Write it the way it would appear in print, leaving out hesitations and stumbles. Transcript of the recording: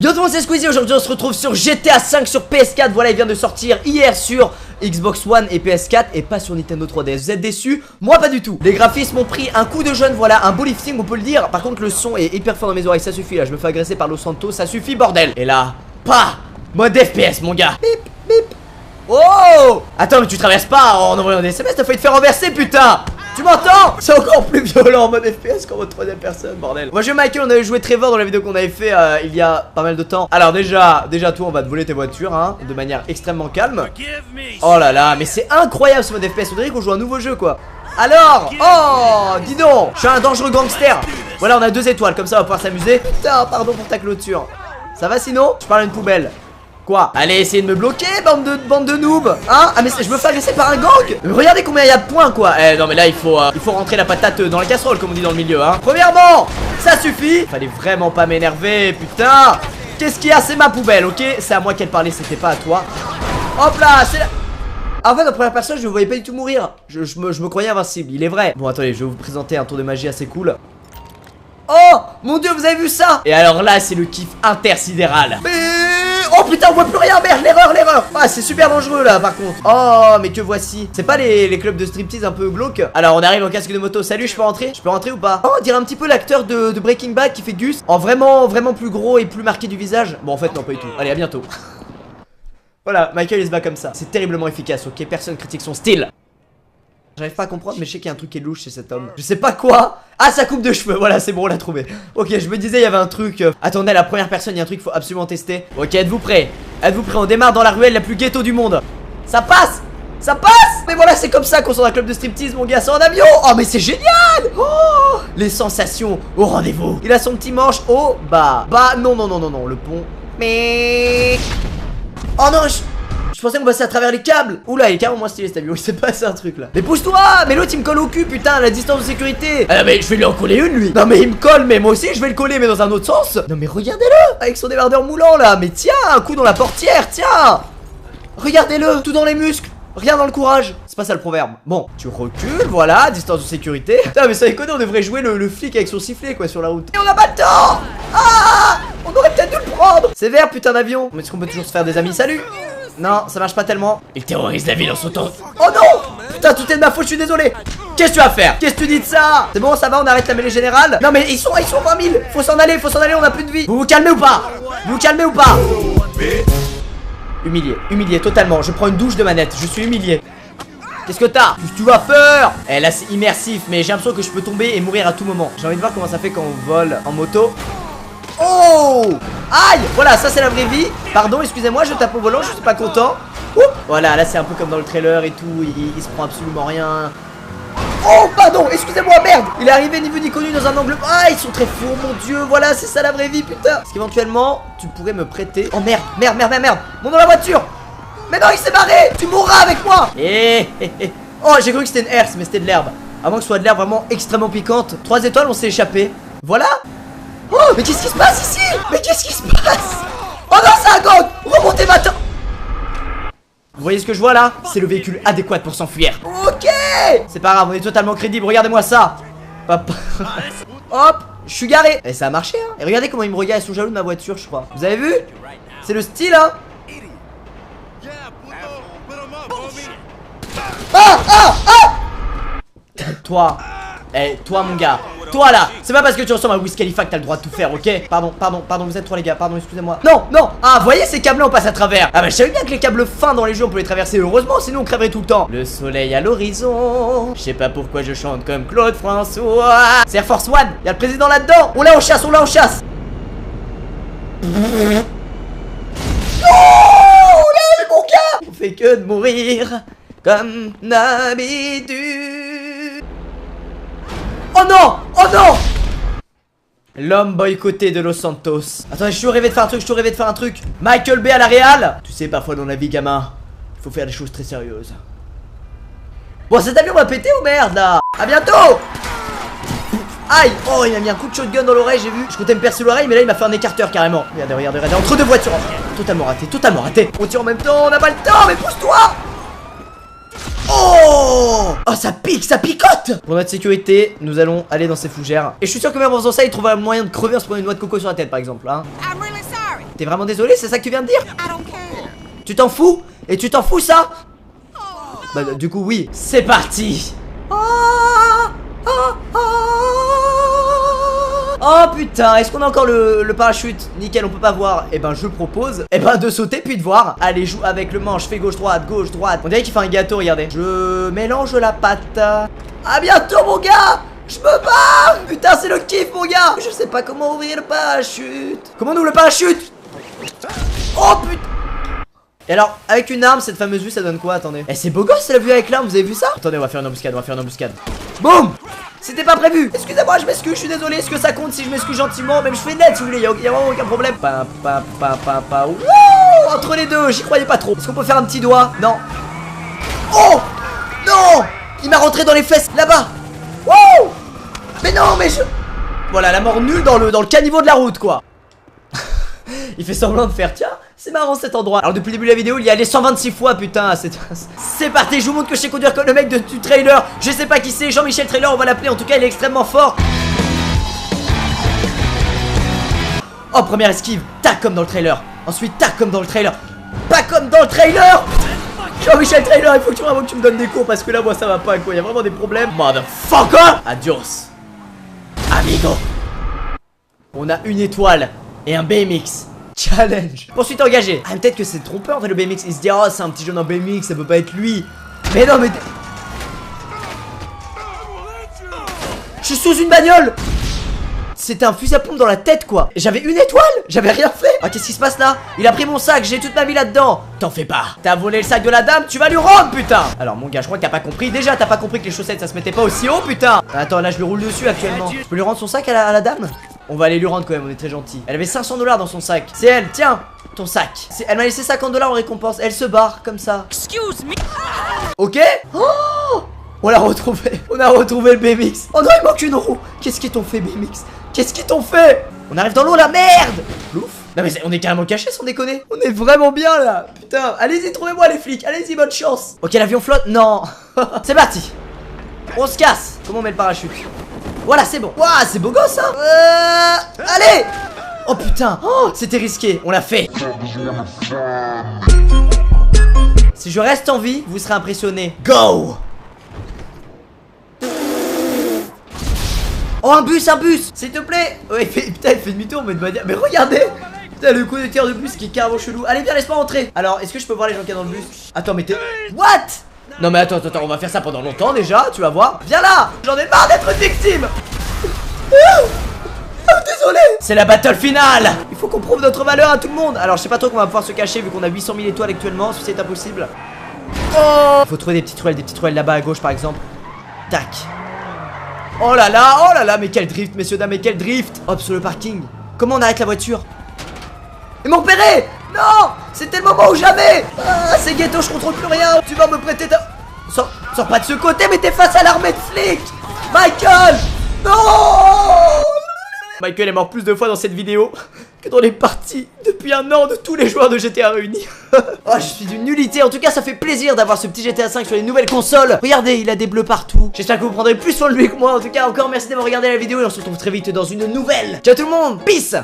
Yo tout le monde, c'est Squeezie. Aujourd'hui on se retrouve sur GTA 5 sur PS4. Voilà, il vient de sortir hier sur Xbox One et PS4 et pas sur Nintendo 3DS. Vous êtes déçus? Moi pas du tout. Les graphismes ont pris un coup de jeune, voilà, un beau lifting on peut le dire. Par contre le son est hyper fort dans mes oreilles, ça suffit là, je me fais agresser par Los Santos, ça suffit bordel. Et là, pas mode FPS mon gars. Bip, bip. Oh! Attends, mais tu traverses pas en envoyant des SMS, t'as failli te faire renverser putain. Tu m'entends? C'est encore plus violent en mode FPS qu'en mode troisième personne, bordel. Moi je Michael, on avait joué Trevor dans la vidéo qu'on avait fait il y a pas mal de temps. Alors déjà toi on va te voler tes voitures hein, de manière extrêmement calme. Oh là là, mais c'est incroyable ce mode FPS, on dirait qu'on joue un nouveau jeu quoi. Alors, oh, dis donc, je suis un dangereux gangster. Voilà, on a 2 étoiles, comme ça on va pouvoir s'amuser. Putain, pardon pour ta clôture. Ça va sinon? Je parle à une poubelle. Quoi? Allez, essayez de me bloquer, bande de noobs. Hein? Ah mais je me fais agresser par un gang. Regardez combien il y a de points quoi. Eh non mais là il faut rentrer la patate dans la casserole comme on dit dans le milieu hein. Premièrement, ça suffit. Fallait vraiment pas m'énerver, putain. Qu'est-ce qu'il y a? C'est ma poubelle, ok? C'est à moi qu'elle parlait, c'était pas à toi. Hop là, c'est là. En fait, en première personne, je ne voyais pas du tout mourir. Je me croyais invincible, il est vrai. Bon, attendez, je vais vous présenter un tour de magie assez cool. Oh, mon dieu, vous avez vu ça? Et alors là, c'est le kiff intersidéral. Mais... oh putain, on voit plus rien, merde, l'erreur. Ah, c'est super dangereux là, par contre. Oh, mais que voici. C'est pas les clubs de striptease un peu glauques? Alors, on arrive en casque de moto. Salut, je peux rentrer? Je peux rentrer ou pas? Oh, on dirait un petit peu l'acteur de Breaking Bad qui fait Gus. En vraiment plus gros et plus marqué du visage. Bon, en fait, non, pas du tout. Allez, à bientôt. Voilà, Michael il se bat comme ça. C'est terriblement efficace, ok? Personne critique son style. J'arrive pas à comprendre, mais je sais qu'il y a un truc qui est louche chez cet homme. Je sais pas quoi. Ah, sa coupe de cheveux, voilà, c'est bon, on l'a trouvé. Ok, je me disais, il y avait un truc. Attendez, la première personne, il y a un truc qu'il faut absolument tester. Ok, êtes-vous prêts? Êtes-vous prêts? On démarre dans la ruelle la plus ghetto du monde. Ça passe! Ça passe! Mais voilà, c'est comme ça qu'on sort d'un club de striptease, mon gars, c'est en avion! Oh, mais c'est génial! Oh! Les sensations au rendez-vous. Il a son petit manche au bas. Bah, non, le pont. Mais... oh non, je pensais qu'on passait à travers les câbles. Oula, il est carrément moins stylé cet avion. Il s'est passé un truc là. Mais pousse-toi. Mais l'autre il me colle au cul, putain, à la distance de sécurité. Ah mais je vais lui en coller une lui. Non mais il me colle, mais moi aussi je vais le coller, mais dans un autre sens. Non mais regardez-le, avec son débardeur moulant là. Mais tiens, un coup dans la portière, tiens. Regardez-le, tout dans les muscles, rien dans le courage. C'est pas ça le proverbe. Bon, tu recules, voilà, distance de sécurité. Putain mais ça déconne, on devrait jouer le flic avec son sifflet quoi sur la route. Et on a pas le temps. Ah, on aurait peut-être dû le prendre. C'est vert putain d'avion. Mais est-ce qu'on peut toujours se faire des amis? Salut. Non, ça marche pas tellement. Il terrorise la ville en sautant. Oh non! Putain, tout est de ma faute, je suis désolé. Qu'est-ce que tu vas faire? Qu'est-ce que tu dis de ça? C'est bon, ça va, on arrête la mêlée générale. Non mais ils sont 20 000. Faut s'en aller, on a plus de vie. Vous vous calmez ou pas? Humilié totalement. Je prends une douche de manette, je suis humilié. Qu'est-ce que t'as? Qu'est-ce que tu vas faire? Eh là c'est immersif, mais j'ai l'impression que je peux tomber et mourir à tout moment. J'ai envie de voir comment ça fait quand on vole en moto. Oh! Aïe! Voilà, ça c'est la vraie vie. Pardon, excusez-moi, je tape au volant, je suis pas content. Oups. Voilà, là c'est un peu comme dans le trailer et tout. Il se prend absolument rien. Oh, pardon, excusez-moi, merde! Il est arrivé ni vu ni connu dans un angle. Ah, ils sont très fous, mon dieu, voilà, c'est ça la vraie vie, putain. Est-ce qu'éventuellement, tu pourrais me prêter. Oh merde. Monte dans la voiture! Mais non, il s'est barré! Tu mourras avec moi! Oh, j'ai cru que c'était une herse, mais c'était de l'herbe. À moins que ce soit de l'herbe vraiment extrêmement piquante. 3 étoiles, on s'est échappé. Voilà! Oh, mais qu'est-ce qui se passe ici? Mais qu'est-ce qui se passe? Oh non, c'est un gang! Remontez maintenant! Vous voyez ce que je vois là? C'est le véhicule adéquat pour s'enfuir. Ok! C'est pas grave, on est totalement crédible, regardez-moi ça. Hop. Hop, je suis garé. Et ça a marché hein. Et regardez comment ils me regardent, ils sont jaloux de ma voiture je crois. Vous avez vu? C'est le style hein. Toi. Toi mon gars. Toi là, c'est pas parce que tu ressembles à Wiz Khalifa que t'as le droit de tout faire, ok? Pardon, vous êtes trop les gars, pardon, excusez-moi. Non. Ah, vous voyez ces câbles on passe à travers. Ah bah je savais bien que les câbles fins dans les jeux on peut les traverser, heureusement, sinon on crèverait tout le temps. Le soleil à l'horizon. Je sais pas pourquoi je chante comme Claude François. C'est Air Force One, y'a le président là-dedans. On l'a en chasse. Oh là, mon gars. On fait que de mourir comme d'habitude. Oh non! L'homme boycotté de Los Santos. Attendez, je suis rêvé de faire un truc, Michael Bay à la réal. Tu sais, parfois dans la vie, gamin, il faut faire des choses très sérieuses. Bon, cet avion va péter ou merde là? A bientôt! Aïe! Oh, il m'a mis un coup de shotgun dans l'oreille, j'ai vu. Je comptais me percer l'oreille, mais là il m'a fait un écarteur carrément. Regardez, entre 2 voitures. Totalement raté. On tire en même temps, on n'a pas le temps, mais pousse-toi! Oh, ça pique, ça picote. Pour notre sécurité, nous allons aller dans ces fougères. Et je suis sûr que même en faisant ça, il trouvera un moyen de crever en se prenant une noix de coco sur la tête par exemple hein. t'es vraiment désolé, c'est ça que tu viens de dire? Tu t'en fous? Et tu t'en fous ça? Bah du coup oui. C'est parti. Oh putain, est-ce qu'on a encore le parachute? Nickel, on peut pas voir. Eh ben je propose de sauter puis de voir. Allez, joue avec le manche, fais gauche droite. On dirait qu'il fait un gâteau, regardez. Je mélange la pâte. À bientôt mon gars. Je me barre. Putain, c'est le kiff mon gars. Je sais pas comment ouvrir le parachute. Comment on ouvre le parachute? Oh putain. Et alors, avec une arme, cette fameuse vue, ça donne quoi? Attendez. Eh, c'est beau gosse la vue avec l'arme, vous avez vu ça? Attendez, on va faire une embuscade, Boum. C'était pas prévu. Excusez-moi, je m'excuse, je suis désolé. Est-ce que ça compte si je m'excuse gentiment? Même je fais net si vous voulez, y'a vraiment aucun problème. Wouh, entre les deux, j'y croyais pas trop. Est-ce qu'on peut faire un petit doigt? Non. Oh non. Il m'a rentré dans les fesses, là-bas. Wouh. Mais non, mais je... Voilà, la mort nulle dans le caniveau de la route, quoi. Il fait semblant de faire, tiens, c'est marrant cet endroit. Alors depuis le début de la vidéo, il y a allé 126 fois, putain. C'est parti, je vous montre que je sais conduire comme le mec du trailer. Je sais pas qui c'est, Jean-Michel Trailer, on va l'appeler. En tout cas, il est extrêmement fort. Oh, première esquive, tac comme dans le trailer. Ensuite, tac comme dans le trailer. Pas comme dans le trailer. Jean-Michel Trailer, il faut que tu me donnes des cours parce que là, moi, ça va pas, quoi. Il y a vraiment des problèmes. Motherfucker. Adios, amigo. On a une étoile et un BMX challenge. Poursuite engagée. Ah, peut-être que c'est trompeur en fait le BMX. Il se dit, oh, c'est un petit jeune en BMX, ça peut pas être lui. Mais non, mais. Je suis sous une bagnole. C'était un fusil à pompe dans la tête, quoi. J'avais une étoile, j'avais rien fait. Ah, qu'est-ce qui se passe là? Il a pris mon sac, j'ai toute ma vie là-dedans. T'en fais pas. T'as volé le sac de la dame, tu vas lui rendre, putain. Alors, mon gars, je crois que t'as pas compris. Déjà, t'as pas compris que les chaussettes ça se mettait pas aussi haut, putain. Attends, là, je lui roule dessus actuellement. Je peux lui rendre son sac à la dame? On va aller lui rendre quand même, on est très gentil. Elle avait 500 $ dans son sac. C'est elle, tiens, ton sac. Elle m'a laissé 50 $ en récompense. Elle se barre comme ça. Excuse me. Ok. Oh, on l'a retrouvé. On a retrouvé le BMX. Oh non, il manque une roue. Qu'est-ce qu'ils t'ont fait, BMX? Qu'est-ce qu'ils t'ont fait? On arrive dans l'eau, la merde. Louf. Non mais on est carrément cachés sans déconner. On est vraiment bien là. Putain, allez-y, trouvez-moi les flics. Allez-y, bonne chance. Ok, l'avion flotte. Non. C'est parti. On se casse. Comment on met le parachute? Voilà, c'est bon. Waouh, c'est beau gosse, hein. Allez. Oh putain. Oh, c'était risqué. On l'a fait. Si je reste en vie, vous serez impressionné. Go. Oh, un bus, s'il te plaît. Ouais, putain, il fait demi-tour, mais de manière... Mais regardez. Putain, le conducteur de bus qui est carrément chelou. Allez, viens, laisse-moi rentrer. Alors, est-ce que je peux voir les gens qui sont dans le bus? Attends, mais t'es... What? Non mais attends, on va faire ça pendant longtemps déjà, tu vas voir. Viens là. J'en ai marre d'être une victime. Désolé. C'est la battle finale. Il faut qu'on prouve notre valeur à tout le monde. Alors je sais pas trop qu'on va pouvoir se cacher vu qu'on a 800 000 étoiles actuellement. Si c'est impossible. Oh, faut trouver des petites ruelles là-bas à gauche par exemple. Tac. Oh là là, mais quel drift, messieurs, dames, mais quel drift. Hop, sur le parking. Comment on arrête la voiture? Ils m'ont repéré. Non, c'était le moment ou jamais. Ah, c'est ghetto, je contrôle plus rien. Tu vas me prêter ta... Sors pas de ce côté, mais t'es face à l'armée de flics. Michael. Non. Michael est mort plus de fois dans cette vidéo que dans les parties depuis un an de tous les joueurs de GTA réunis. Oh, je suis d'une nullité. En tout cas, ça fait plaisir d'avoir ce petit GTA 5 sur les nouvelles consoles. Regardez, il a des bleus partout. J'espère que vous prendrez plus soin de lui que moi. En tout cas, encore merci d'avoir regardé la vidéo et on se retrouve très vite dans une nouvelle. Ciao tout le monde, peace.